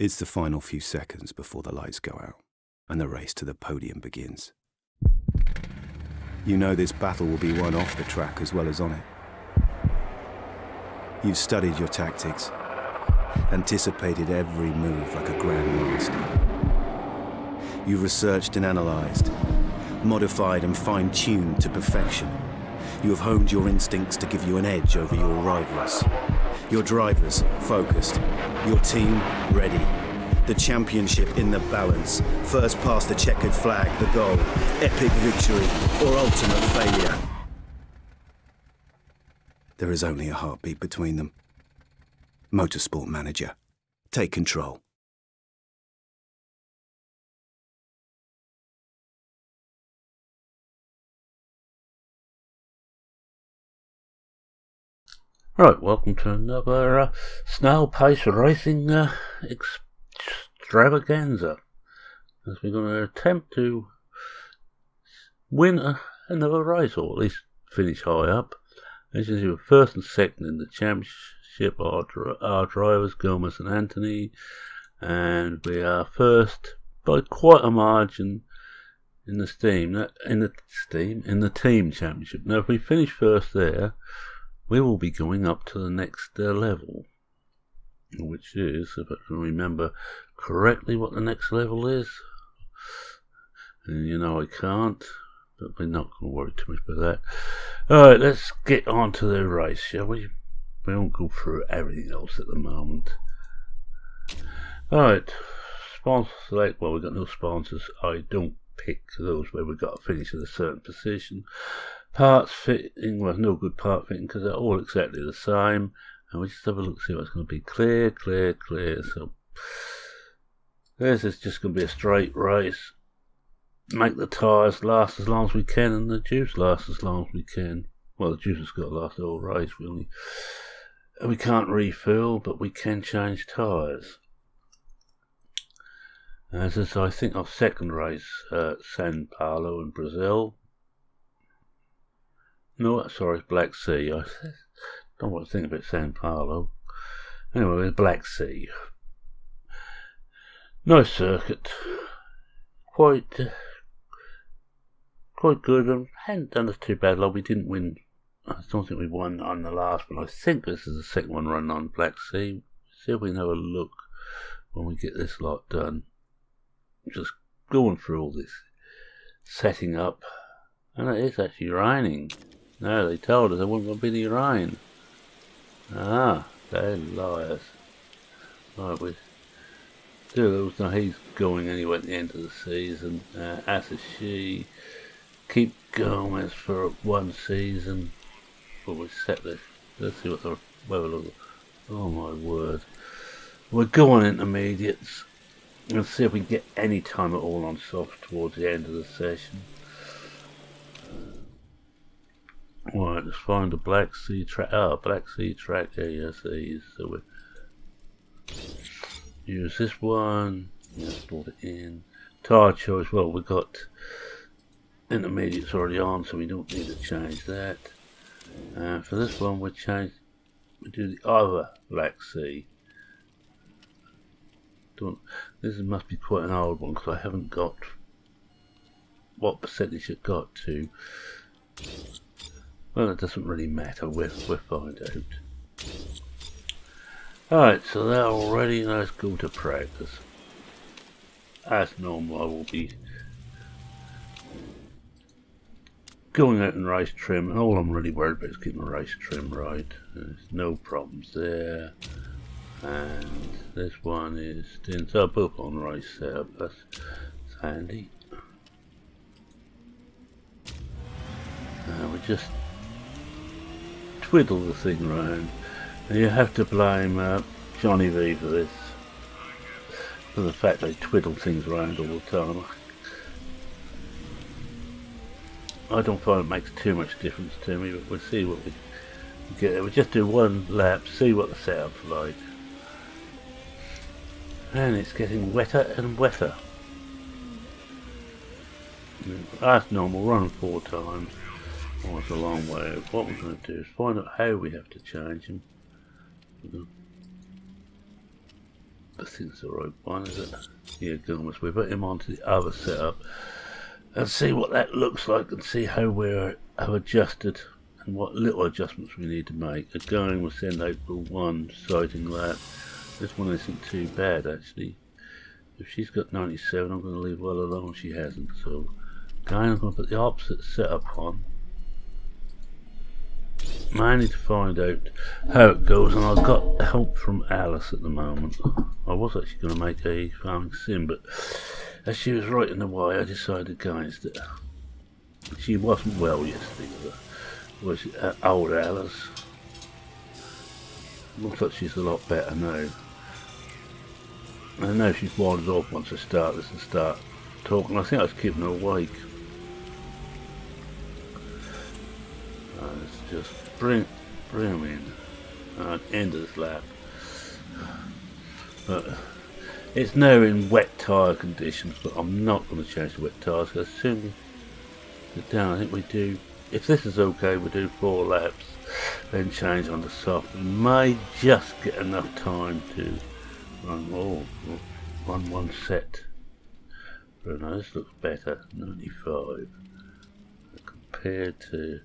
It's the final few seconds before the lights go out, and the race to the podium begins. You know this battle will be won off the track as well as on it. You've studied your tactics, anticipated every move like a grandmaster. You've researched and analysed, modified and fine-tuned to perfection. You have honed your instincts to give you an edge over your rivals. Your drivers focused, your team ready. The championship in the balance. First past the checkered flag, the goal. Epic victory or ultimate failure. There is only a heartbeat between them. MotorSport Manager. Take control. Right, welcome to another snail pace racing extravaganza. As we're going to attempt to win another race, or at least finish high up. As you see, we're first and second in the championship, our drivers, Gomez and Anthony, and we are first by quite a margin in the team championship. Now, if we finish first there, we will be going up to the next level, which is, if I can remember correctly what the next level is, and you know I can't, but we're not going to worry too much about that. Alright, let's get on to the race, shall we? We won't go through everything else at the moment. Alright, sponsor select. Well, we've got no sponsors. I don't pick those where we've got to finish at a certain position. Parts fitting, well, no good part fitting because they're all exactly the same. And we just have a look, see what's going to be. Clear. So this is just going to be a straight race. Make the tyres last as long as we can and the juice last as long as we can. Well, the juice has got to last the whole race, really. We can't refill, but we can change tyres. This is, I think, our second race at San Paulo in Brazil. No, sorry, it's Black Sea. I don't want to think about San Paulo. Anyway, it's Black Sea. Nice circuit. Quite good. And hadn't done us too bad. Like we didn't win. I don't think we won on the last one. I think this is the second one run on Black Sea. See if we can have a look when we get this lot done. Just going through all this setting up, and it is actually raining. No, they told us there wasn't going to be any rain. Ah, they're liars. Right, we do those. Now he's going anyway at the end of the season. As is she. Keep going as for one season. But we set this. Let's see what the weather looks like. Oh my word. We're going intermediates. Let's see if we can get any time at all on soft towards the end of the session. Right, let's find a Black Sea track. Black Sea track. Yes, so we use this one. Let's put it in. Tyre choice. Well, we've got intermediates already on, so we don't need to change that. For this one, we do the other Black Sea. This must be quite an old one because I haven't got what percentage it got to. Well, it doesn't really matter. We'll find out. Alright, so they're all ready. Let's go to practice. As normal, I will be going out in race trim, and all I'm really worried about is getting the race trim right. There's no problems there. And this one is stints up on race setup. That's handy. We just twiddle the thing around, and you have to blame Johnny Vee for this, for the fact they twiddle things around all the time. I don't find it makes too much difference to me, but we'll see what we get. We'll just do one lap, see what the setup's like. And it's getting wetter and wetter. That's normal, run 4 times. Oh, it's a long way. What we're going to do is find out how we have to change them. I think it's the right one, is it? Yeah, goodness, we put him onto the other setup and see what that looks like and see how we have adjusted and what little adjustments we need to make. Again, we'll send out for one sighting lap. This one isn't too bad actually. If she's got 97, I'm going to leave well alone. She hasn't. So again, I'm going to put the opposite setup on. Mainly to find out how it goes, and I've got help from Alice at the moment. I was actually going to make a farming sim, but as she was right in the way, I decided against it. She wasn't well yesterday, was she? Old Alice. Looks like she's a lot better now. I know she's wandered off once I start this and start talking. I think I was keeping her awake. Let's just bring him in. End of this lap. But it's now in wet tyre conditions, but I'm not going to change the wet tyres because as soon as we get down, I think we do, if this is okay, we do 4 laps, then change on the soft. We may just get enough time to run one set. But no, this looks better. 95 compared to.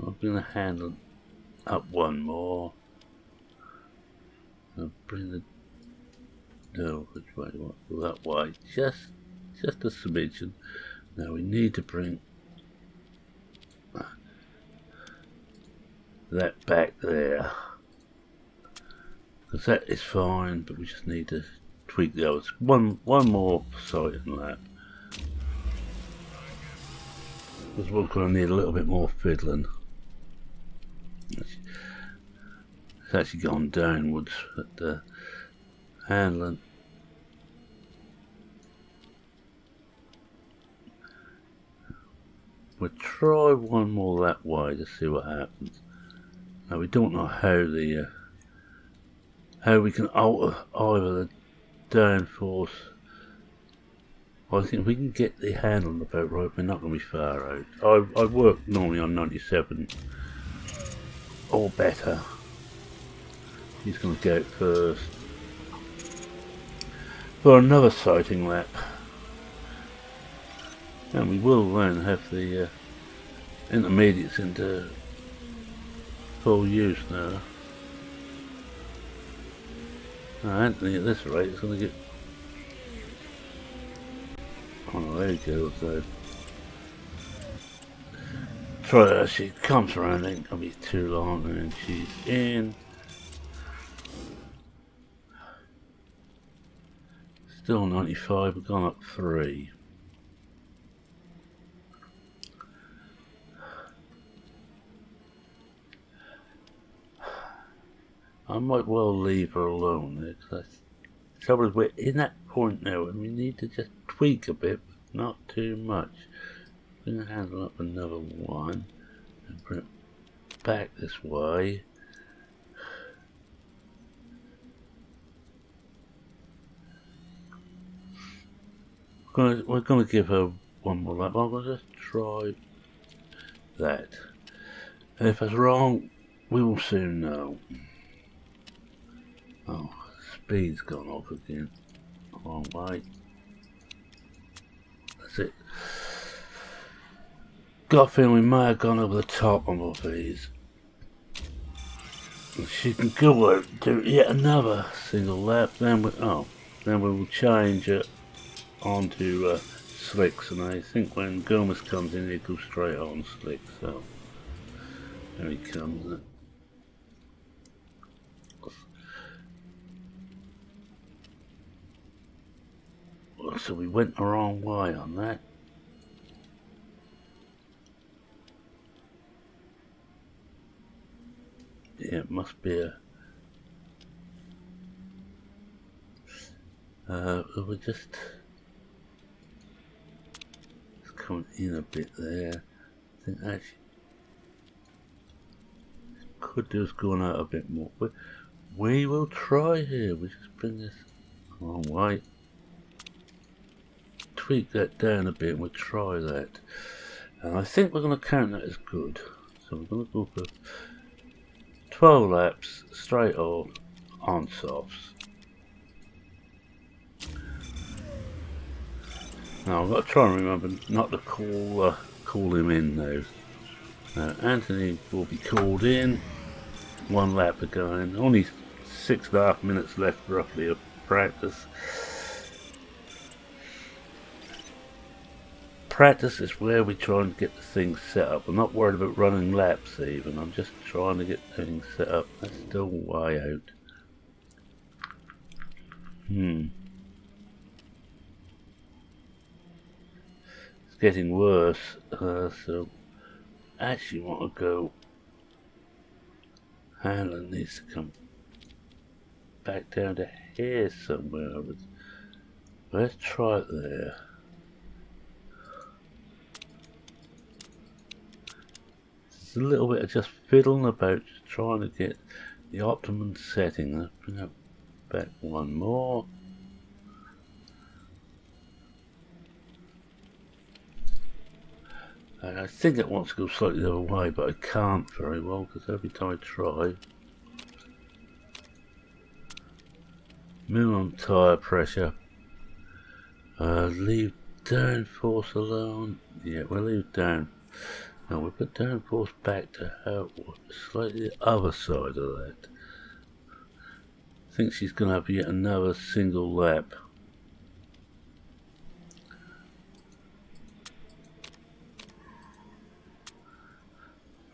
I'm going to handle up one more. I'll bring the which way do I want to go? That way, just a smidgen. Now we need to bring that back there. Because that is fine, but we just need to tweak the others. One more sight and lap. Because we're going to need a little bit more fiddling. It's actually gone downwards at the handling. We'll try one more that way to see what happens. Now we don't know how the how we can alter either the downforce. I think if we can get the handling about right, we're not going to be far out. I work normally on 97 or better. He's going to go out first for another sighting lap, and we will then have the intermediates into full use now. Now Anthony at this rate is going to get, oh there he goes though. Try that, she comes around, ain't going to be too long, and she's in. Still 95, we've gone up 3. I might well leave her alone there, because the trouble is we're in that point now and we need to just tweak a bit, but not too much. I'm going to handle up another one and bring it back this way. We're going to give her one more lap. I'm going to just try that. And if it's wrong, we will soon know. Oh, speed's gone off again. Wrong way. That's it. Got a feeling we may have gone over the top on all these. She can go out and do yet another single lap. Then we will change it onto slicks, and I think when Gomez comes in, he'll go straight on slicks. So there he comes. So we went the wrong way on that. Yeah, it must be a. We're just coming in a bit there. I think actually could do is going out a bit more. But we will try here. We just bring this a long way. Tweak that down a bit and we'll try that. And I think we're going to count that as good. So we're going to go for 12 laps straight off on softs. Now I've got to try and remember not to call him in though. Anthony will be called in. 1 lap to go in. Only 6.5 minutes left roughly of practice. Practice is where we try and get the things set up. I'm not worried about running laps even. I'm just trying to get things set up. That's still way out. It's getting worse. So I actually want to go. Handler needs to come back down to here somewhere. Let's try it there. It's a little bit of just fiddling about, just trying to get the optimum setting. Let's bring it back 1 more. And I think it wants to go slightly the other way, but I can't very well because every time I try. Minimum tyre pressure. Leave downforce alone. Yeah, we'll leave down. Now we put downforce back to how it was, slightly the other side of that. I think she's going to have yet another single lap.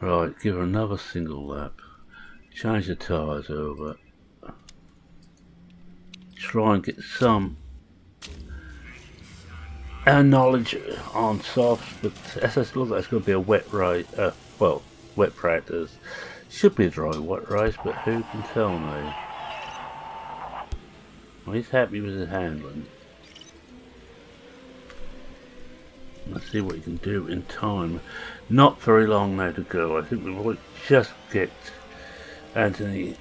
Right, give her another single lap. Change the tyres over. Try and get some knowledge on softs, but as it looks like it's going to be a wet race. Well, wet practice. Should be a dry wet race, but who can tell now? Well, he's happy with his handling. Let's see what he can do in time. Not very long now to go. I think we might just get Anthony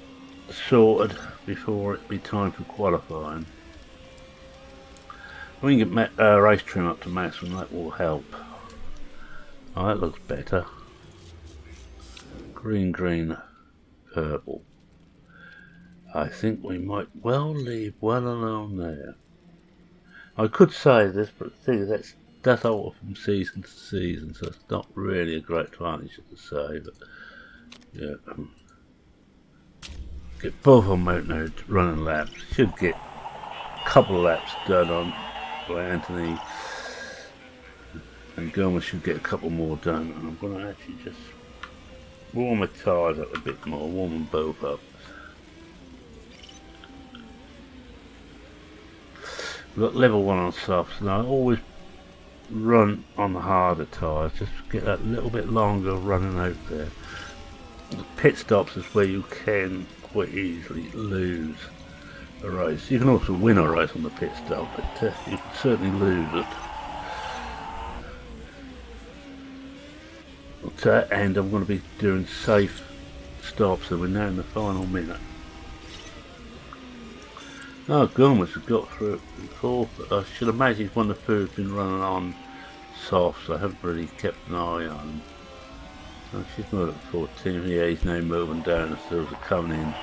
sorted before it be time for qualifying. We can get race trim up to maximum, that will help. Oh, that looks better. Green, green, purple. I think we might well leave well alone there. I could say this, but the thing is that's all from season to season, so it's not really a great advantage to say, but yeah. Get both of them out now running laps. Should get a couple of laps done on by Anthony, and Gomez should get a couple more done, and I'm going to actually just warm the tyres up a bit more, warm them both up. We've got level 1 on softs, and I always run on the harder tyres, just to get that little bit longer running out there. The pit stops is where you can quite easily lose a race. You can also win a race on the pit stop, but you can certainly lose it. To that end, I'm going to be doing safe stops, so we're now in the final minute. Oh, Gomez has got through it before, but I should imagine he's one of the who's been running on soft, so I haven't really kept an eye on him. Oh, she's not at 14, yeah, he's now moving down as those are coming in.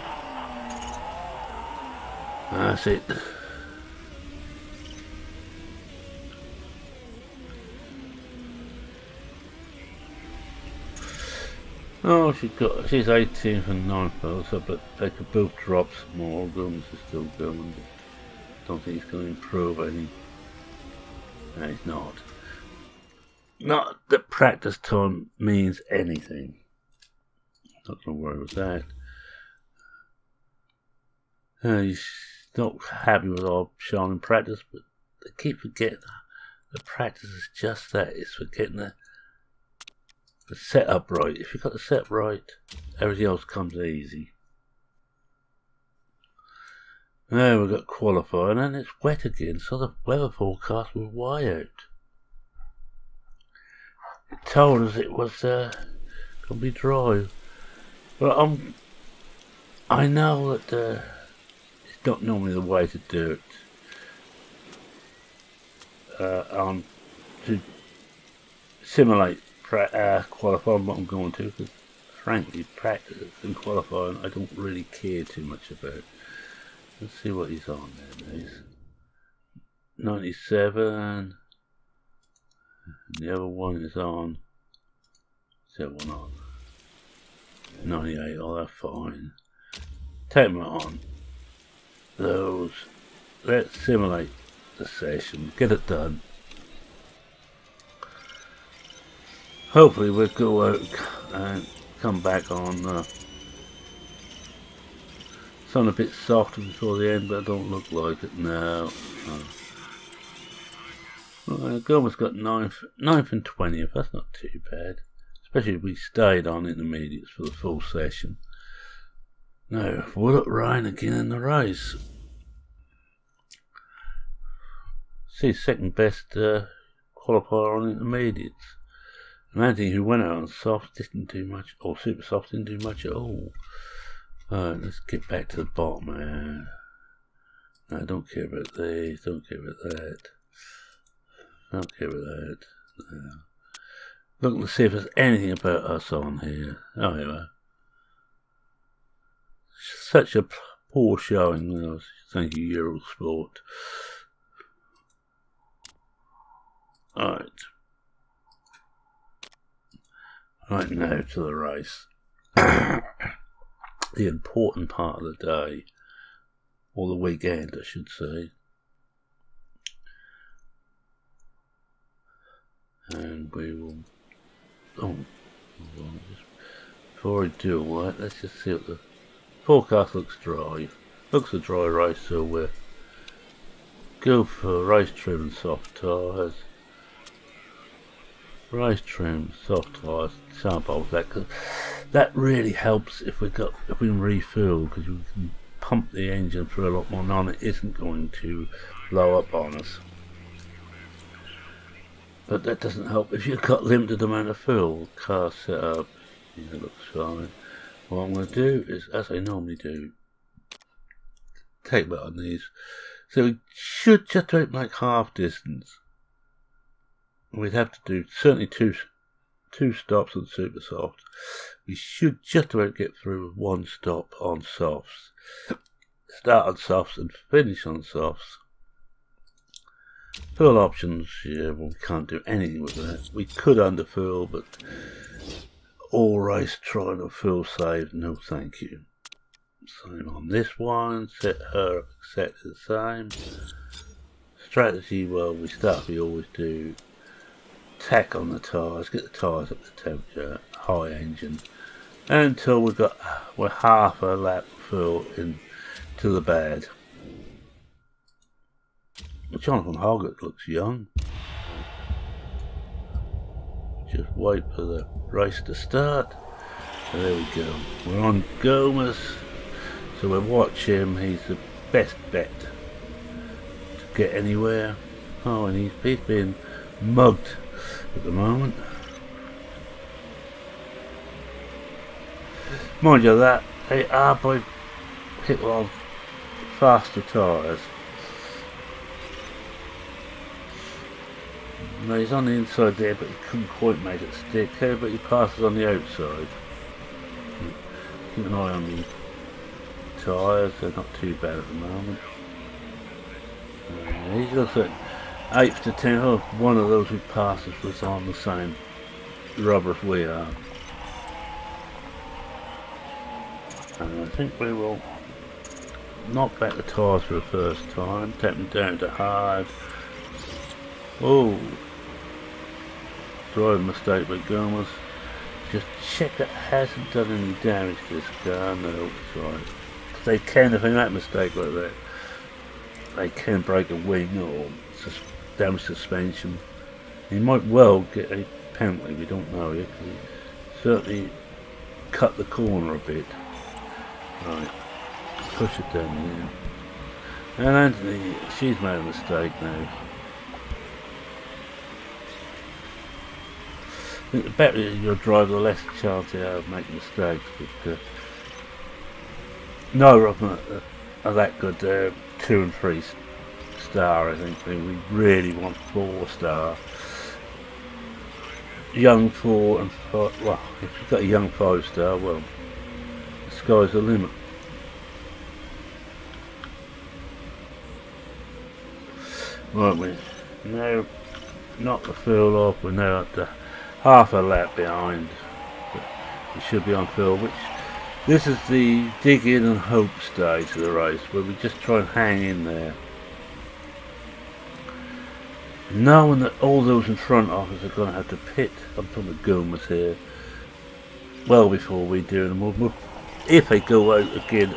That's it. Oh, she's 18th and 9th, so, but they could both drop some more. Gomez is still going. Don't think he's going to improve any. No, he's not. Not that practice time means anything. Not going to worry with that. He's not happy with our showing in practice, but they keep forgetting that practice is just that. It's for getting the setup right. If you've got the setup right, everything else comes easy. Now we've got qualifying, and it's wet again, so the weather forecast was way out. It told us it was going to be dry. But I know that it's not normally the way to do it. To simulate qualifying, what I'm going to, because frankly, practice and qualifying I don't really care too much about. Let's see what he's on there. He's 97. And the other one is on. What's the other one on? 98. Oh, they're fine. Take them on. Those. Let's simulate the session. Get it done. Hopefully we'll go out and come back on something a bit softer before the end, but I don't look like it now. Well, Gomer's got 9th and 20th. That's not too bad, especially if we stayed on intermediates for the full session. Now, will it rain again in the race? See, second best qualifier on intermediates. And Anthony, who went out on softs, didn't do much, or super softs didn't do much at all. Alright, let's get back to the bottom. No, don't care about these, don't care about that. Don't care about that. No. Looking to see if there's anything about us on here. Oh, yeah. Such a poor showing. You thank you, Eurosport. Alright. Right now to the race. The important part of the day, or the weekend I should say. And we will, before I do all that, let's just see what the forecast looks dry. Looks a dry race, so we'll go for race trim and soft tyres. Race trim, soft tyres, sample that, cause that really helps if we can refuel, because we can pump the engine through a lot more. None it isn't going to blow up on us. But that doesn't help if you've got limited amount of fuel. Car set up, it looks fine. What I'm going to do is, as I normally do, take that on these. So we should just about make half distance. We'd have to do certainly two stops on super softs. We should just about get through with one stop on softs. Start on softs and finish on softs. Fuel options, yeah, well, we can't do anything with that. We could underfuel, but all race trying to fuel save, no thank you. Same on this one, set her up exactly the same. Strategy, well, we always do. Tack on the tyres, get the tyres up to temperature, high engine, until we're half a lap full into the bad. Jonathan Hoggett looks young. Just wait for the race to start. So there we go. We're on Gomez, so we'll watch him. He's the best bet to get anywhere. Oh, and he's been mugged at the moment. Mind you, that they are by hit on faster tyres. No, he's on the inside there, but he couldn't quite make it stick. But he passes on the outside. Keep an eye on the tyres; they're not too bad at the moment. He looks at 8th to 10th. Oh, one of those who passes was on the same rubber as we are. And I think we will knock back the tyres for the first time. Take them down to hard. Oh, driving mistake by Gomez. Just check that hasn't done any damage to this car. No, it's right. They can, if they make a mistake like that, they can break a wing or damage suspension. He might well get a penalty, we don't know yet. He certainly cut the corner a bit. Right, push it down here. And Anthony, she's made a mistake now. I think the better your driver, the less chance you have of making mistakes. But no of them are that good. 2 and 3 star, I think. We really want 4 star. young 4 and 5, well, if you've got a young 5-star, well, the sky's the limit. Right, we now knock the fuel off. We're now at the half a lap behind. We should be on fuel, which this is the dig in and hope stage of the race, where we just try and hang in there, knowing that all those in front of us are going to have to pit. I'm talking about Goomers here, well before we do, and if they go out again,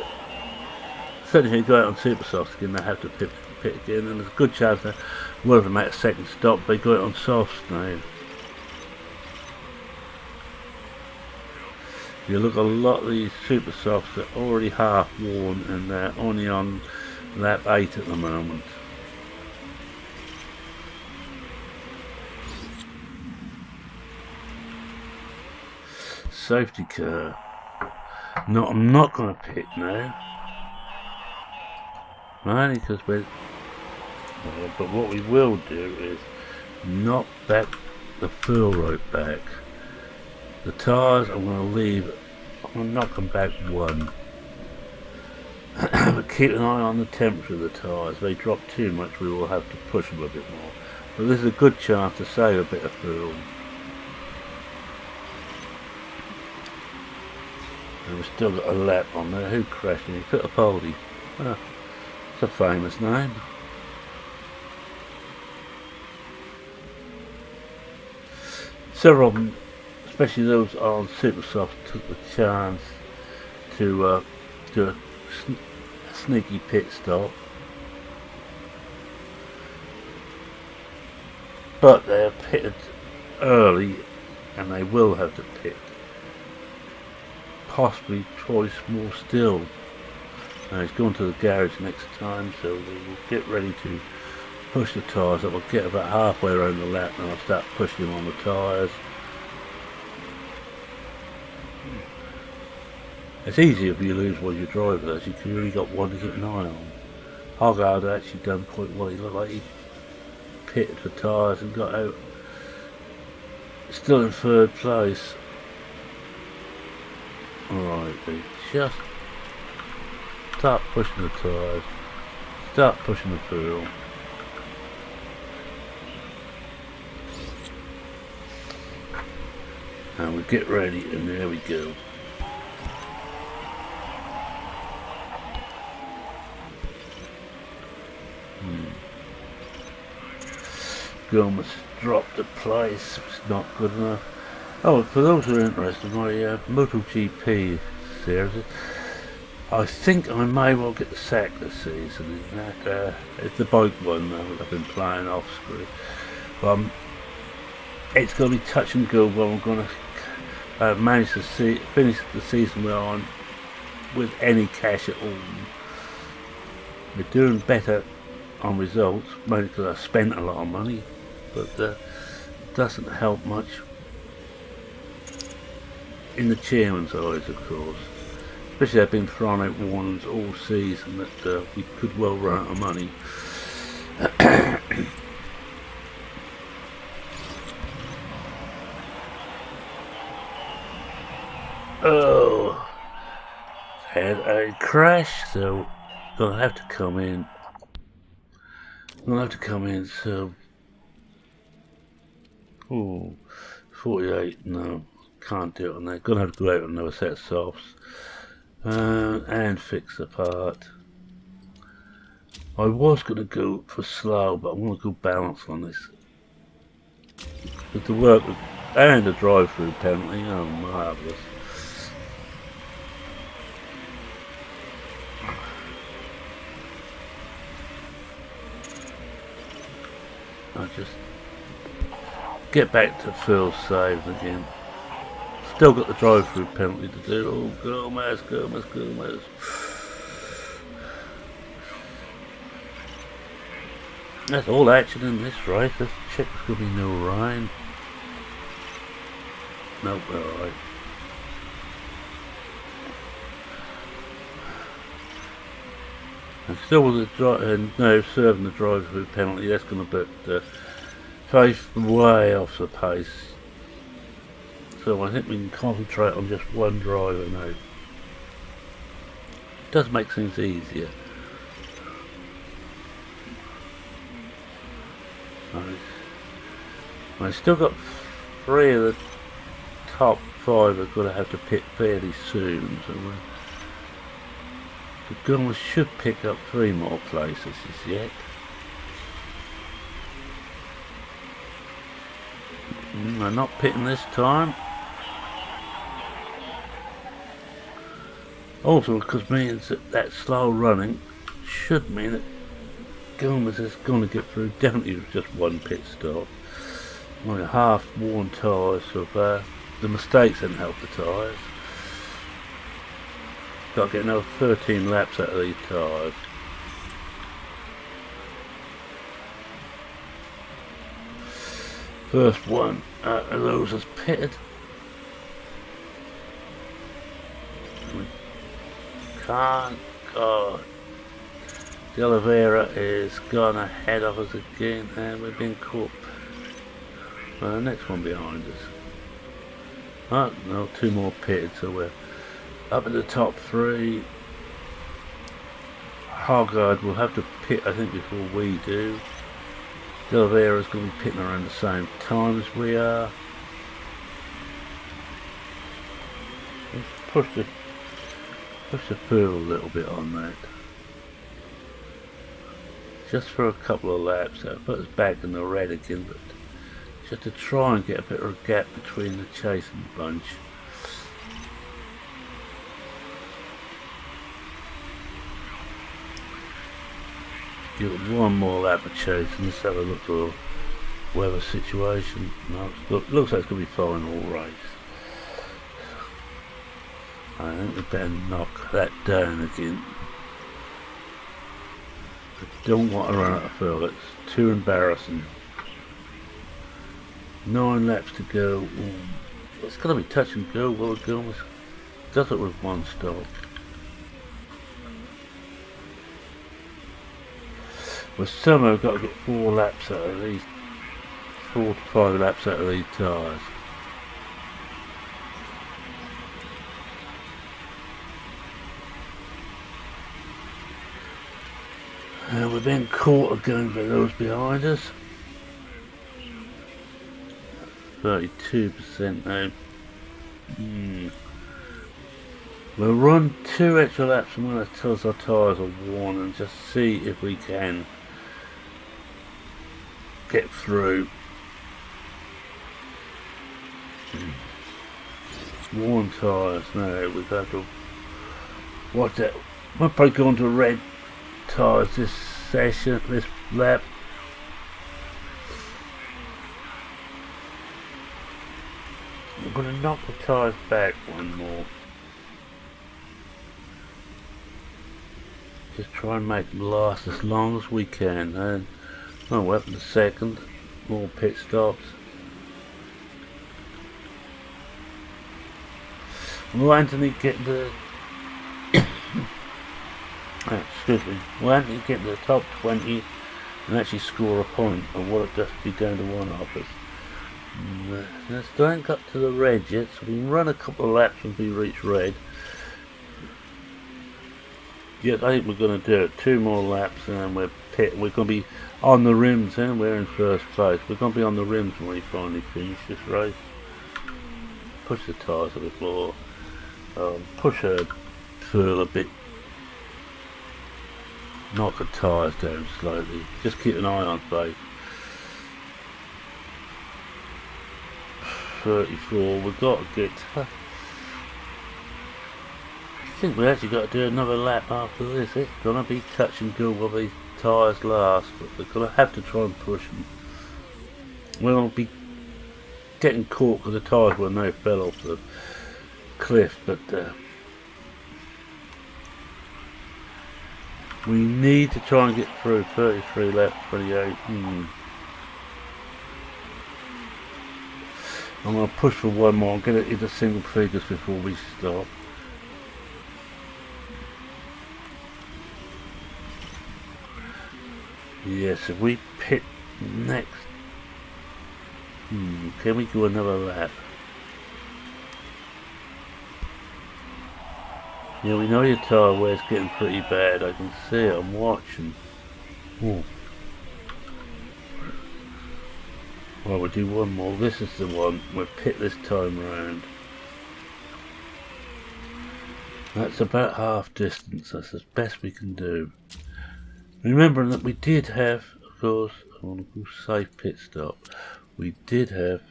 certainly if they go out on super softs again, they have to pit again, and there's a good chance that one of them at a second stop, they go out on softs now. You look at a lot of these super softs that are already half worn, and they're only on lap 8 at the moment. Safety car. No, I'm not going to pit now. Only because we're... but what we will do is knock back the fuel rope back. The tyres I'm going to leave, I'm going to knock them back 1. But keep an eye on the temperature of the tyres. If they drop too much, we will have to push them a bit more. But this is a good chance to save a bit of fuel. And we've still got a lap on there. Who crashed me? Fittipaldi. Oh, it's a famous name. Several of them, especially those on super soft, took the chance to do a sneaky pit stop, but they're pitted early and they will have to pit, possibly twice more still. Now he's going to the garage next time, so we will get ready to push the tyres up. We'll get about halfway around the lap and I'll start pushing them on the tyres. It's easy if you lose one of your drivers, you've really got one to keep an eye on. Hoggard actually done quite well. He looked like he pitted for tyres and got out still in 3rd place. Alright, they just start pushing the tyres, start pushing the fuel. And we get ready, and there we go. Gomez dropped the place, it's not good enough. Oh, for those who are interested, my MotoGP series, I think I may well get the sack this season. It's the bike one that I've been playing off screen. It's going to be touch and go, but I'm going to manage to finish the season where I'm with any cash at all. We're doing better on results, mainly because I spent a lot of money, but it doesn't help much in the chairman's eyes, of course. Especially I've been throwing out warnings all season that we could well run out of money. Oh, had a crash, so I'll have to come in. So 48, no, can't do it on that. Gonna have to go out on another set of softs and fix the part. I was gonna go for slow, but I'm gonna go balance on this. With the work and the drive-through penalty, oh marvellous. I just get back to full saves again. Still got the drive-through penalty to do. Oh, Gomez. That's all action in this race. Let's check there's going to be no rain. Nope, alright. And still with the no serving the drive-through penalty. That's going to put Faith way off the pace. so I think we can concentrate on just one driver now. It does make things easier. I still got 3 of the top 5 are going to have to pit fairly soon, so the gunner should pick up 3 more places as yet. I'm not pitting this time. Also, because means that slow running should mean that Gomez is going to get through definitely with just 1 pit stop. Only half worn tyres so far. The mistakes didn't help the tyres. Got to get another 13 laps out of these tyres. First one out of those is pitted. Can't God. The Oliveira is gone ahead of us again and we've been caught. Well, the next one behind us. Oh, no, 2 more pitted, so we're up in the top 3. Hoggard will have to pit, I think, before we do. The Oliveira is going to be pitting around the same time as we are. Let's push the further a little bit on that. Just for a couple of laps, that'll put us back in the red again, but just to try and get a bit of a gap between the chasing bunch. Give it 1 more lap of chasing. Let's have a look at the weather situation. No, looks like it's going to be fine all race. I think we better knock that down again. I don't want to run out of fuel. It's too embarrassing. 9 laps to go. It's going to be touch and go. Will it go? Does it with 1 stop. Well, somehow got to get 4 laps out of these. 4 to 5 laps out of these tyres. We've been caught again by those behind us. 32% now. We'll run 2 extra laps and when it tells our tyres are worn and just see if we can get through. Worn tyres now, we've got to watch that. We'll probably go on to red tyres this session, this lap. I'm going to knock the tyres back 1 more. Just try and make them last as long as we can. And oh, we're up in the second. More pit stops. Will Anthony get the excuse me. Will Anthony get the top 20 and actually score a point, or will it just be down to 1 off us? Still ain't got to the red yet, so we can run a couple of laps when we reach red. Yes, I think we're going to do it. 2 more laps and then we're going to be on the rims and we're in first place. We're going to be on the rims when we finally finish this race. Push the tyres to the floor. Push her fuel a bit. Knock the tyres down slightly. Just keep an eye on both. 34, we've got to get... I think we actually got to do another lap after this. It's going to be touch and go while these tyres last, but we're going to have to try and push them. We'll be getting caught because the tyres will now fell off the cliff, but we need to try and get through. 33 laps, 28. I'm going to push for 1 more and get it into single figures before we stop. Yes, if we pit next, can we go another lap? Yeah, we know your tyre wear's getting pretty bad. I can see it. I'm watching. Ooh. Well, we'll do one more. This is the one. We'll pit this time round. That's about half distance. That's as best we can do. Remembering that we did have, of course, I want to go safe pit stop. We did have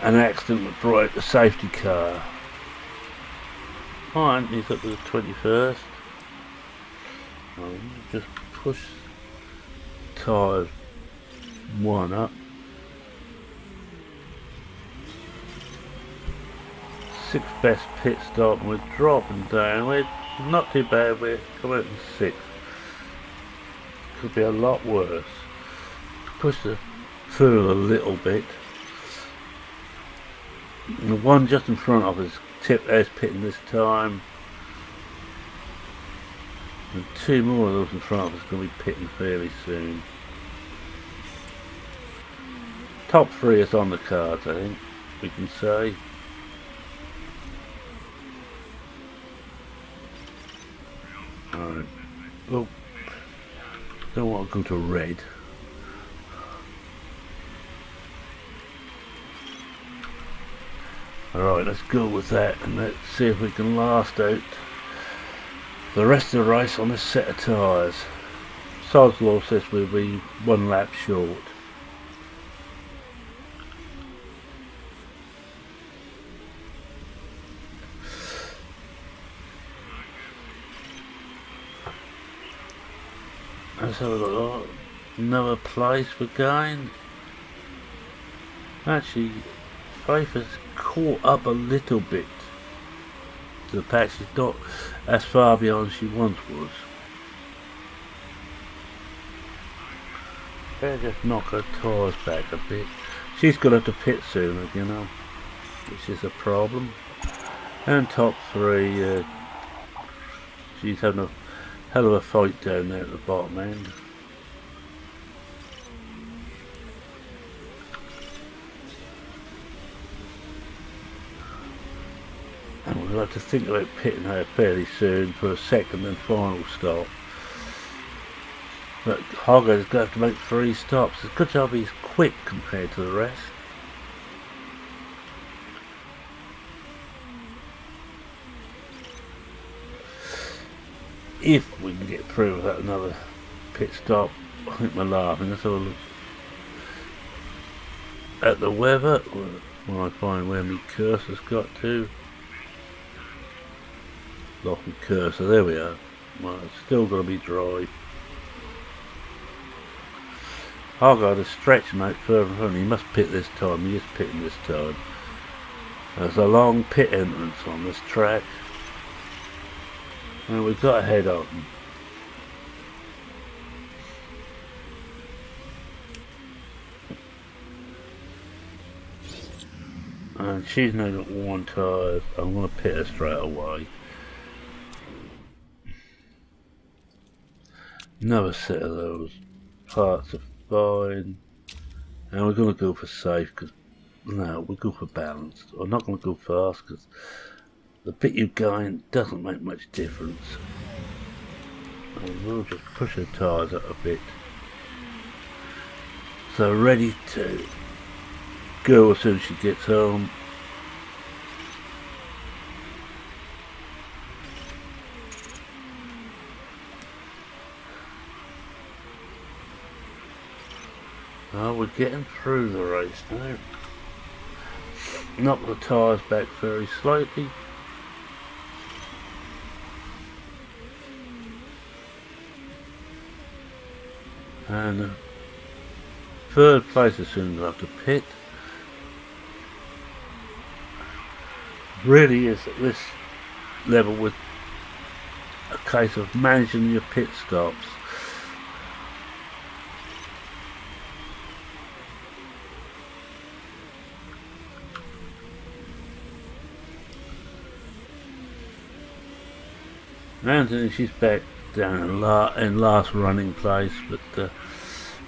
an accident that brought out the safety car. Fine, he's up to the 21st. I'll just push tyre 1 up. 6th best pit stop, and we're dropping down. We're not too bad, we're coming out in 6th. Could be a lot worse. Push the fuel a little bit. The one just in front of us tipped as pitting this time. And 2 more of those in front of us are going to be pitting fairly soon. Top 3 is on the cards, I think we can say. Alright. Well, don't want to go to red. Alright, let's go with that and let's see if we can last out the rest of the race on this set of tyres. Sod's Law says we'll be 1 lap short. Let's have a look. Another place we're going. Actually, Faith has caught up a little bit to the pack. She's not as far behind as she once was. Better just knock her tyres back a bit. She's got to have to pit soon, you know, which is a problem. And top 3, she's having a hell of a fight down there at the bottom end. And we'll have to think about pitting her fairly soon for a second and final stop. But Hogger's going to have to make 3 stops. It's a good job he's quick compared to the rest. If we can get through without another pit stop, I think we're laughing. Let's have a look at the weather when I find where my cursor's got to. Lost my cursor, there we are. Well, it's still got to be dry. Hogarth is stretching out further in front. He must pit this time. He is pitting this time. There's a long pit entrance on this track. And we've got a head on. And she's now got 1 tyre. I'm going to pit her straight away. Another set of those parts are fine. And we're going to go for safe because, no, we'll go for balanced. I'm not going to go fast because the bit you're going doesn't make much difference. And we'll just push the tyres up a bit. So ready to go as soon as she gets home. Oh, we're getting through the race now. Knock the tyres back very slightly. And 3rd place is soon going to have to pit. Really is at this level with a case of managing your pit stops. Anthony, she's back down in last running place, but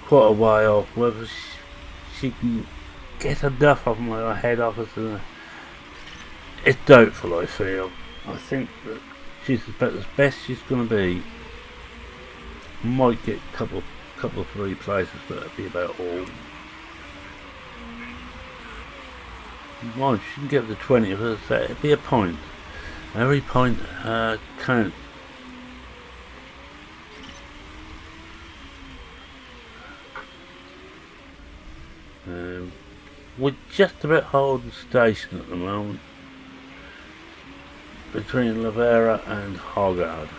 quite a way off. Whether she can get enough of my head office, it's doubtful, I feel. I think that she's about as best she's going to be. Might get a couple of 3 places, but that'd be about all. Well, she can get the 20th, it'd be a point. Every point counts. We're just about holding station at the moment between Lavera and Hogard.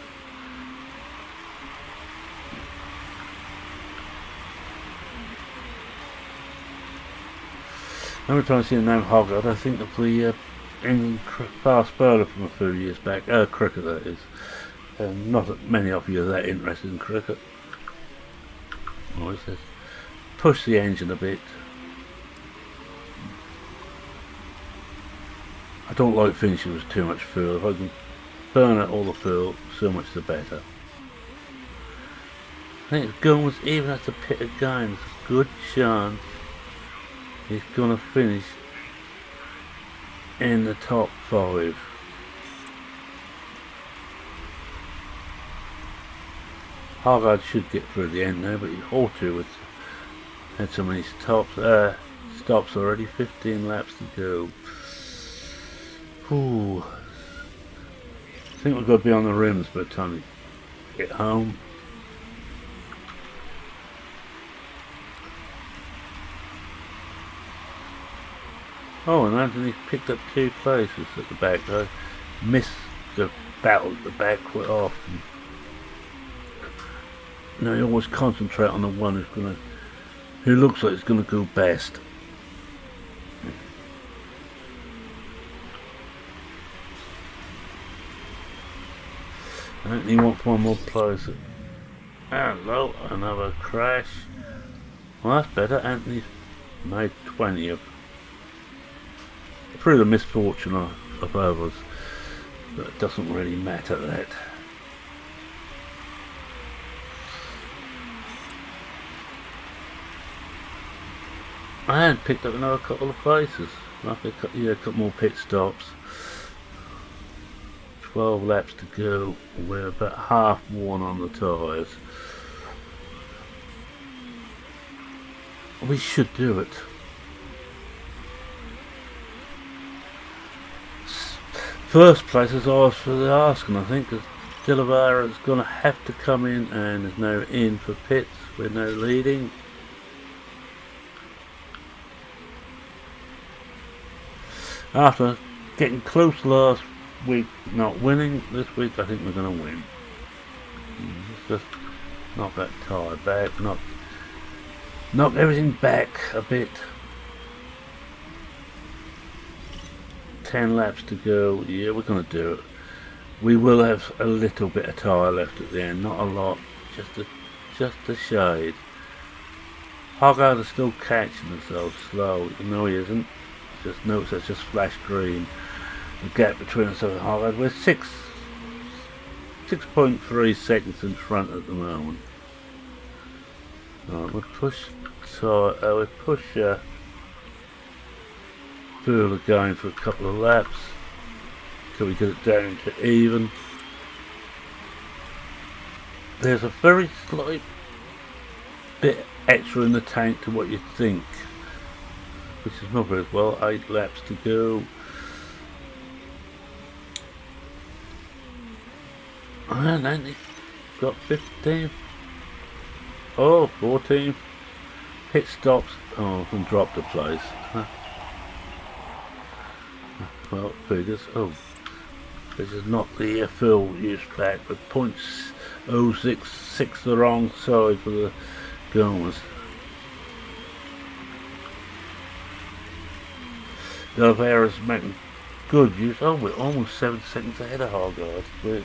Every time I see the name Hogard, I think of the England fast bowler from a few years back. Cricket, that is. Not that many of you are that interested in cricket. Oh, it says, push the engine a bit. I don't like finishing with too much fuel. If I can burn out all the fuel, so much the better. I think if Guns even has to pit again, there's a good chance he's going to finish in the top 5. Hargard should get through the end now, but he ought to with had so many stops already. 15 laps to go. Ooh. I think we've got to be on the rims by the time we get home. Oh, and Anthony picked up 2 places at the back. I missed the battle at the back quite often. No, you always concentrate on the one who looks like it's gonna go best. Anthony wants one more place. Hello, another crash. Well, that's better. Anthony's made 20 of. Through the misfortune of others, but it doesn't really matter that. I had picked up another couple of places, like a couple more pit stops. 12 laps to go. We're about half worn on the tyres. We should do it. First place is ours for the asking, I think, because Dilavara is going to have to come in and is now in for pits. We're now leading. After getting close last week, not winning, this week I think we're going to win. Let's just knock that tyre back, knock everything back a bit. 10 laps to go. Yeah, we're going to do it. We will have a little bit of tyre left at the end, not a lot, just a shade. Hogarth is still catching themselves slow. No, he isn't. Just notice it's just flashed green. The gap between us and Hogarth. We're 6.3 seconds in front at the moment. Right, we'll push. We push. Fuel again for a couple of laps till we get it down to even. There's a very slight bit extra in the tank to what you'd think, which is not very well. 8 laps to go. And then it's got 15. Oh, 14. Pit stops. Oh, and dropped a place. Well, figures. Oh, this is not the full use back, but 0.066 the wrong side for the Gomez. Delvera's making good use. Oh, we're almost 7 seconds ahead of Hargard. We're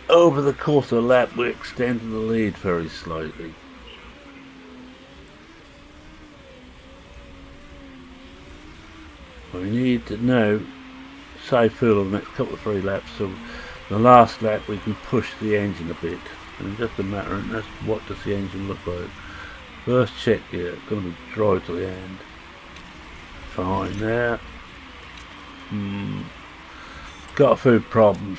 over the course of the lap, we're extending the lead very slightly. We need to now save fuel on the next couple of 3 laps, so the last lap we can push the engine a bit. And just a matter of that's what does the engine look like. First check here, it's going to be dry to the end. Fine there. Got a few problems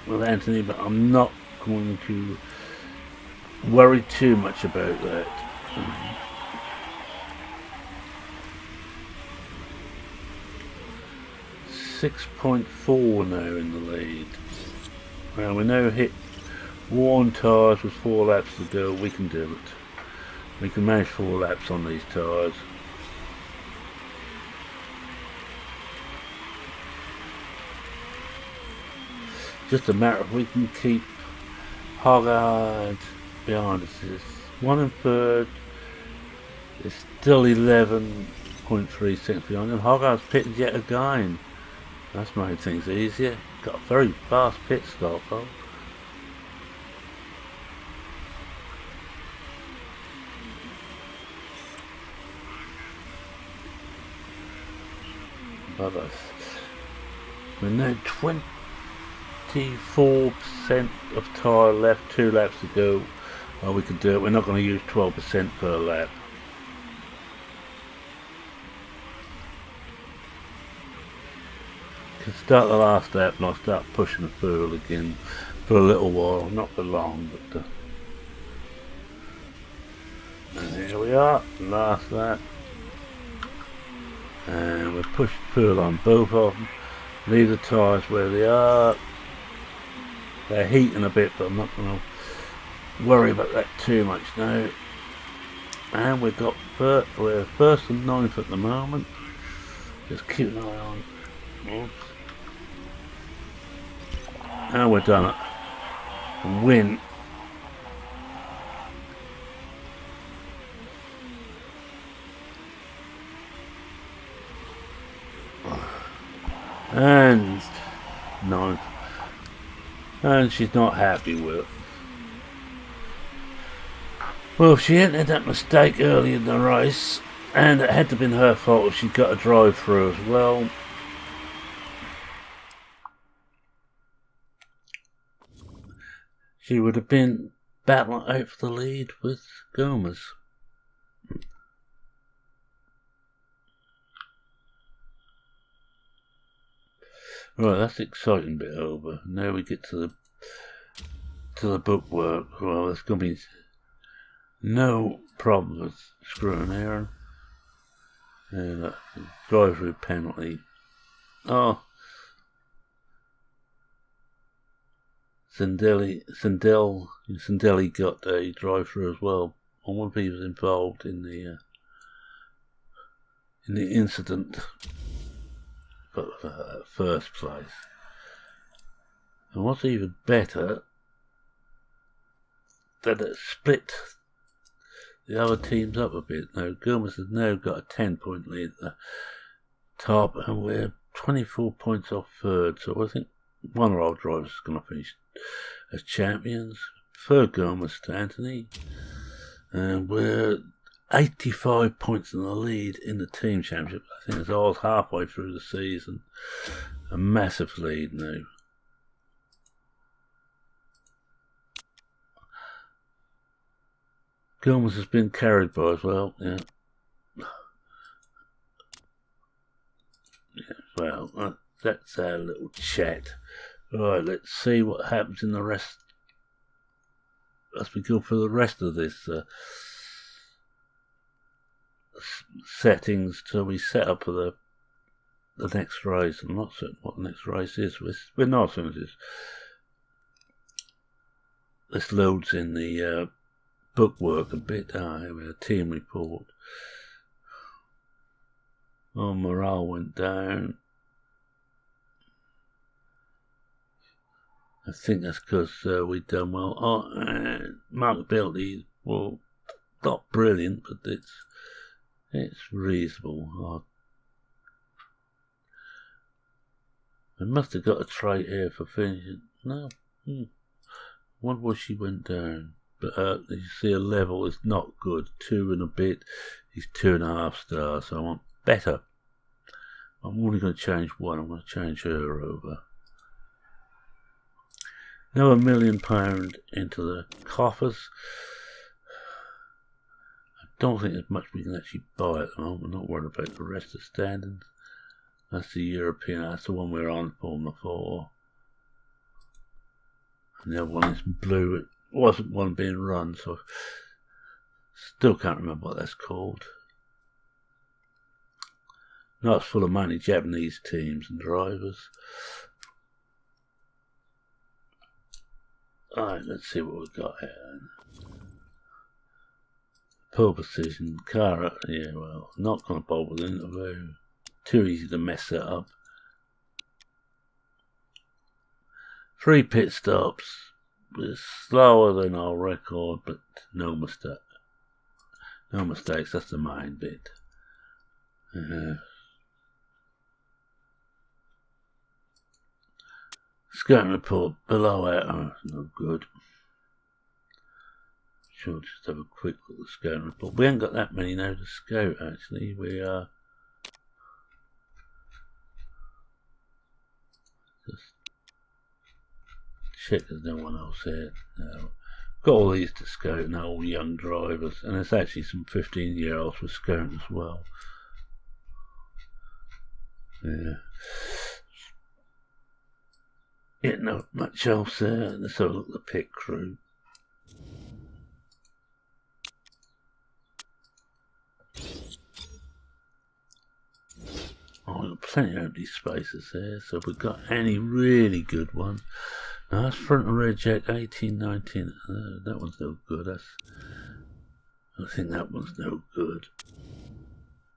with Anthony, but I'm not going to worry too much about that. 6.4 now in the lead. Well, we now hit worn tyres with 4 laps to go. We can do it. We can manage 4 laps on these tyres. Just a matter of we can keep Hoggard behind us. It's 1 and 3rd. It's still 11.3 seconds behind, and Hoggard's pitted yet again. That's made things easier. Got a very fast pit stop though. But we're now 24% of tyre left, 2 laps to go. Oh, we can do it. We're not going to use 12% per lap. Can start the last lap and I'll start pushing the fuel again for a little while, not for long, but and here we are, last lap, and we've pushed fuel on both of them. Leave the tyres where they are. They're heating a bit, but I'm not going to worry about that too much now. And we're 1st and 9th at the moment. Just keep an eye on. Oops. And we're done it. Win. And 9th. And she's not happy with it. Well, she entered that mistake early in the race, and it had to have been her fault if she got a drive through as well. She would have been battling out for the lead with Gomez. Right, that's the exciting bit over. Now we get to the bookwork. Well, there's going to be no problem with screwing Aaron. And drive-through penalty. Oh, Sandelli got a drive-through as well. I wonder if he was involved in the incident, but first place. And what's even better, that it split the other teams up a bit. Now Gomez has now got a 10-point lead at the top, and we're 24 points off 3rd. So I think one of our drivers is going to finish as champions. 3rd Gomez to Anthony, and we're 85 points in the lead in the team championship. I think it's all halfway through the season. A massive lead now. Gomez has been carried by as well, yeah. Well, that's our little chat. Right, let's see what happens in the rest as we go through the rest of this settings till we set up for the next race. I'm not certain what the next race is. We're not certain this loads in the bookwork a bit. Here we have a team report. Oh, morale went down. I think that's because we've done well. Oh, markability, well, not brilliant, but it's reasonable. Oh, I must have got a trait here for finishing. No, wonder why she went down. But you see, a level is not good. 2 and a bit. He's 2.5 stars. So I want better. I'm only going to change one. I'm going to change her over. Another £1 million into the coffers. I don't think there's much we can actually buy at the moment. I'm not worried about the rest of the standings. That's the European, that's the one we're on, Formula 4. And the other one is blue. It wasn't one being run, so still can't remember what that's called. No, it's full of money, Japanese teams and drivers. Alright, let's see what we've got here then. Pole position, car, yeah, well, not going to bother with the interview. Too easy to mess it up. 3 pit stops. It's slower than our record, but no mistake. No mistakes, that's the main bit. Scouting report below it, no good. Sure, just have a quick look at the scouting report. We haven't got that many now to scout actually. We are just check there's no one else here. No. Got all these to scout and they're all young drivers, and there's actually some 15-year-olds with scouting as well. Yeah. Yeah, not much else there. Let's have a look at the pit crew. Oh, we've got plenty of empty spaces there, so if we've got any really good ones. No, that's front and rear jack 18, 19. That one's no good. I think that one's no good.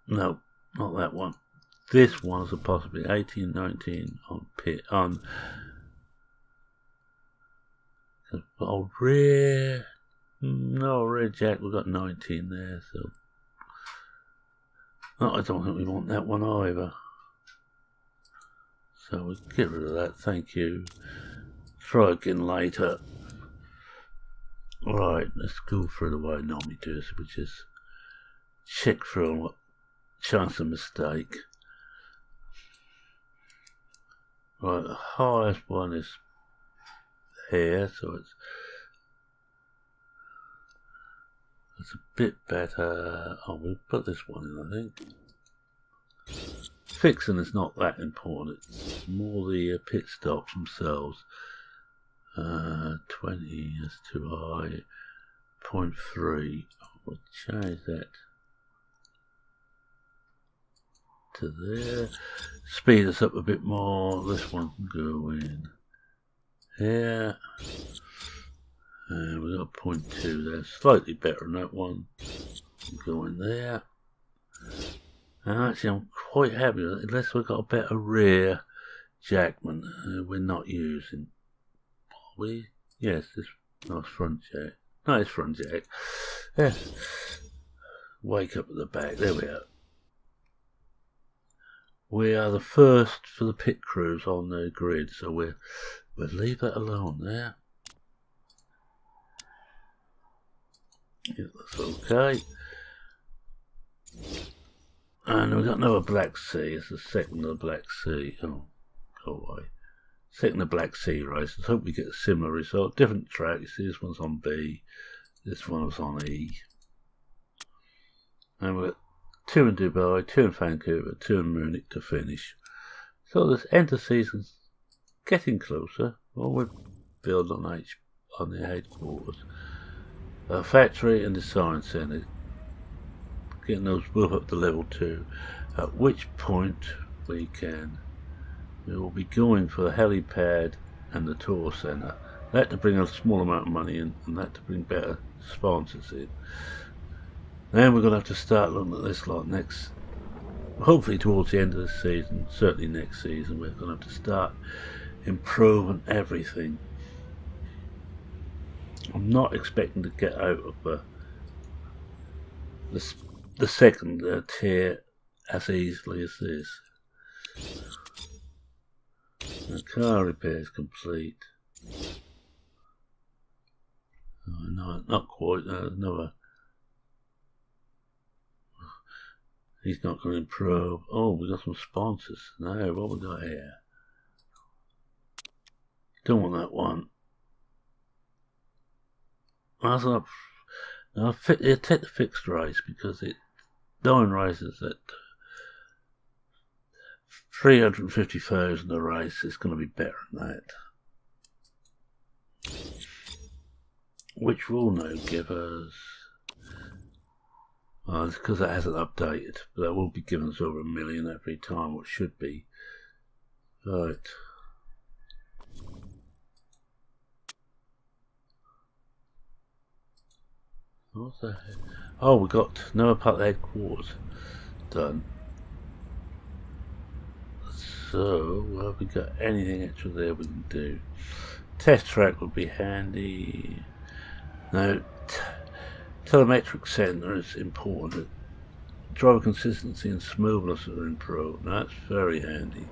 No, not that one. This one's a possibly 18, 19 on pit on. Old rear, no rear jack. We've got 19 there, so no, I don't think we want that one either. So we'll get rid of that. Thank you. Try again later. Right, let's go through the way I normally do this, which is check through on what chance of mistake. Right, the highest one is here, so it's a bit better. Oh, we'll put this one in, I think. Fixing is not that important, it's more the pit stops themselves. 20 is too high. 0.3. We'll change that to there. Speed us up a bit more. This one can go in here. And we've got 0.2 there. Slightly better than that one. Go in there. And actually, I'm quite happy with it, unless we've got a better rear jackman we're not using. Yes, this nice front jack. Nice front jack. Yeah. Wake up at the back. There we are. We are the first for the pit crews on the grid, so we'll leave that alone there. Yeah, that's okay. And we've got another Black Sea. It's the second of the Black Sea. Oh, go away. Second of Black Sea race. Let's hope we get a similar result. Different track. You see, this one's on B. This one was on E. And we've got 2 in Dubai, 2 in Vancouver, 2 in Munich to finish. So this end of season's getting closer. Well, we're building on the headquarters. A factory and design centre. Getting those both up to level 2. At which point we will be going for the helipad and the tour centre. That to bring a small amount of money in, and that to bring better sponsors in. Then we're going to have to start looking at this lot next, hopefully towards the end of the season, certainly next season, we're going to have to start improving everything. I'm not expecting to get out of the second tier as easily as this. The car repair is complete. Oh, no, not quite. Another. He's not going to improve. Oh, we got some sponsors. No, what we got here? Don't want that one. That's not. No, take the fixed race because it 9 races at 350,000 a race. It's going to be better than that. Which will now give us... Oh, it's because it hasn't updated. But that will be giving us over 1 million every time, what should be. Right. What's that? Oh, we got Noah Park headquarters done. So, have we got anything extra there we can do? Test track would be handy. Now, telemetric center is important. Driver consistency and smoothness are improved. Now, that's very handy.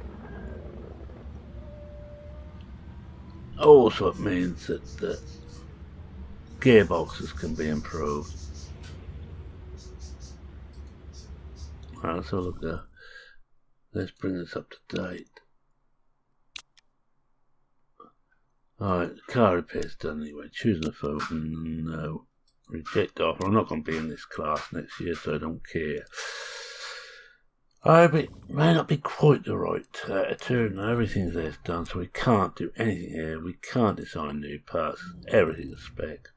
Also, it means that the gearboxes can be improved. Alright, let's have a look there. Let's bring this up to date. Alright, car repair's done anyway. Choosing a photo. No. Reject offer. I'm not going to be in this class next year, so I don't care. It may not be quite the right attitude. Everything there's done, so we can't do anything here. We can't design new parts. Everything is spec.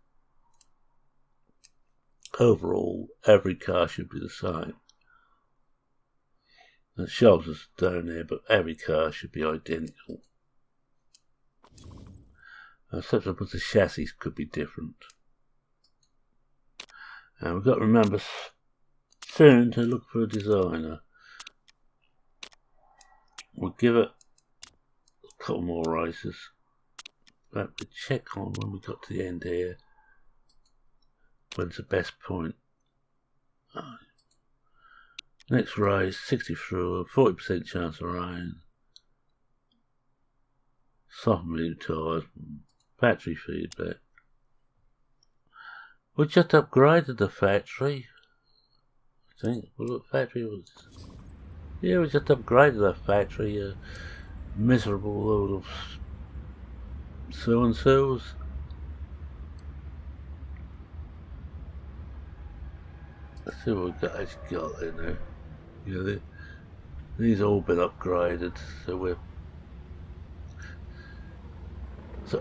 Overall, every car should be the same. The shops is down there, but every car should be identical. Except that the chassis could be different. And we've got to remember soon to look for a designer. We'll give it a couple more races. But we check on when we got to the end here. When's the best point? Next race, 60 through, 40% chance of rain. Soft medium tyres, battery feedback. We just upgraded the factory. I think the factory was. Yeah, we just upgraded the factory. A miserable load of so and so's. Let's see what we've actually got in there. Yeah, these all been upgraded, so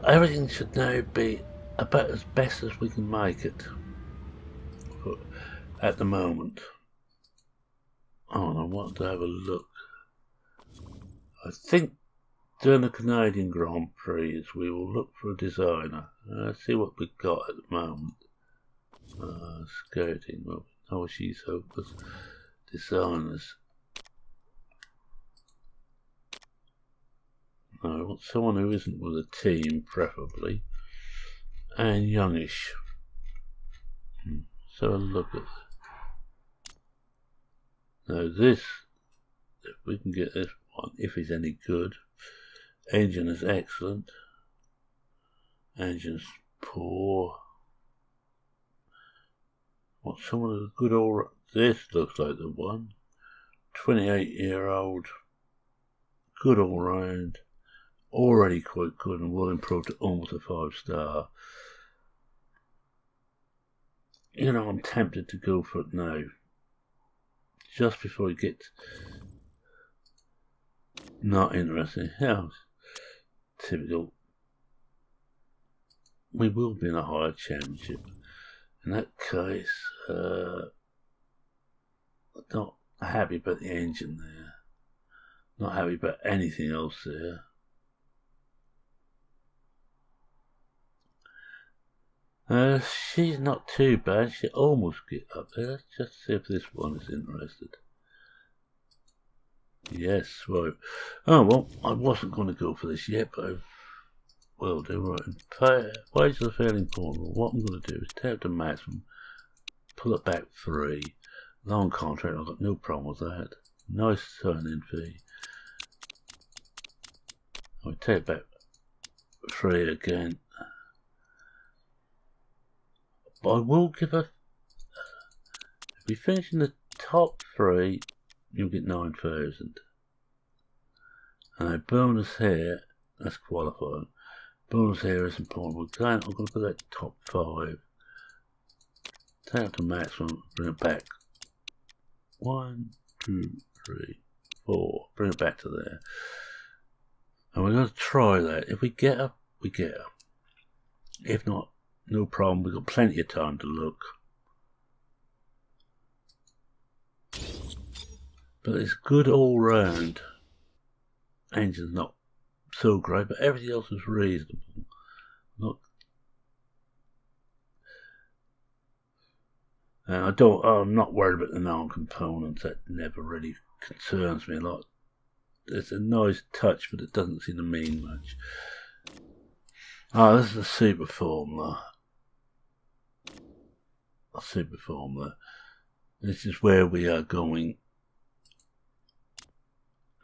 everything should now be about as best as we can make it at the moment. Oh, I want to have a look. I think during the Canadian Grand Prix we will look for a designer. Let's see what we've got at the moment. Scouting. Well, oh, she's hopeless. Designers. No, I want someone who isn't with a team, preferably, and youngish. So look at now this. If we can get this one, if it's any good. Engine is excellent. Engine's poor. Want someone who's good all. This looks like the one. 28-year-old. Good all round. Already quite good and will improve to almost a 5-star. You know, I'm tempted to go for it now. Just before it gets not interesting. Yeah, typical. We will be in a higher championship. In that case, I'm not happy about the engine there. Not happy about anything else there. She's not too bad. She almost get up there. Let's just see if this one is interested. Yes, right. Oh, well, I wasn't going to go for this yet, but I will do. Right. Wages are fairly important. What I'm going to do is take the maximum, pull it back 3. Long contract, I've got no problem with that. Nice sign-in fee. I'll take it back 3 again. But I will give her. If we finish in the top 3, you'll get 9,000. And a bonus here, that's qualifying. Bonus here is important. I'm going to put that top 5. Take it to maximum, bring it back. 1, 2, 3, 4. Bring it back to there. And we're going to try that. If we get her, we get her. If not, no problem. We've got plenty of time to look. But it's good all round. Engine's not so great, but everything else is reasonable. I'm not worried about the non-components. That never really concerns me a lot. It's a nice touch, but it doesn't seem to mean much. This is the super formula. This is where we are going.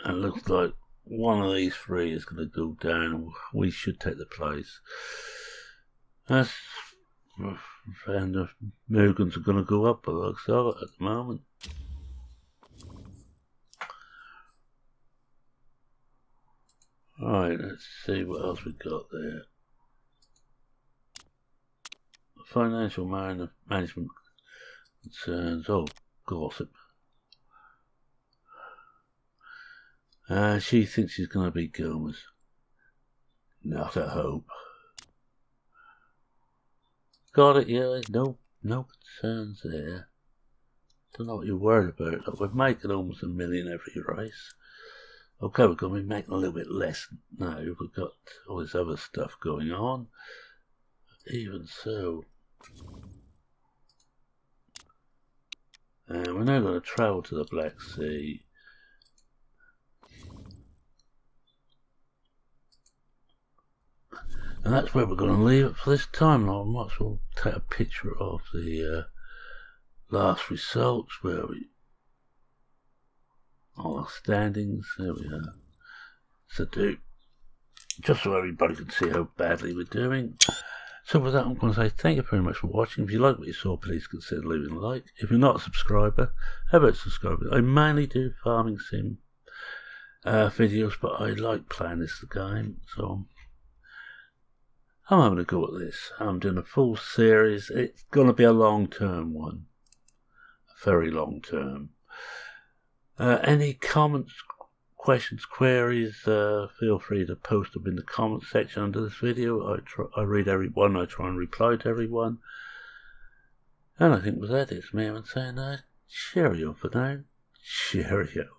And it looks like one of these 3 is going to go down, and we should take the place. And the Mugens are going to go up, but looks of it at the moment. Right, let's see what else we got there. Financial management concerns. Oh, gossip. She thinks she's going to beat Gomez. Not a hope. Got it, yeah. No concerns there. Don't know what you're worried about. Look, we're making almost $1 million every race. Okay, we're going to be making a little bit less now. We've got all this other stuff going on. Even so. And we're now going to travel to the Black Sea. And that's where we're going to leave it for this time. I might as well take a picture of the last results where we all our standings. There we are. So just so everybody can see how badly we're doing. So with that, I'm going to say thank you very much for watching. If you like what you saw, please consider leaving a like. If you're not a subscriber, how about subscribing? I mainly do farming sim videos, but I like playing this game, so I'm having a go at this. I'm doing a full series. It's going to be a long-term one. A very long-term. Any comments, questions, queries, feel free to post them in the comments section under this video. I read everyone. I try and reply to everyone. And I think with that, it's me saying cheerio for now. Cheerio.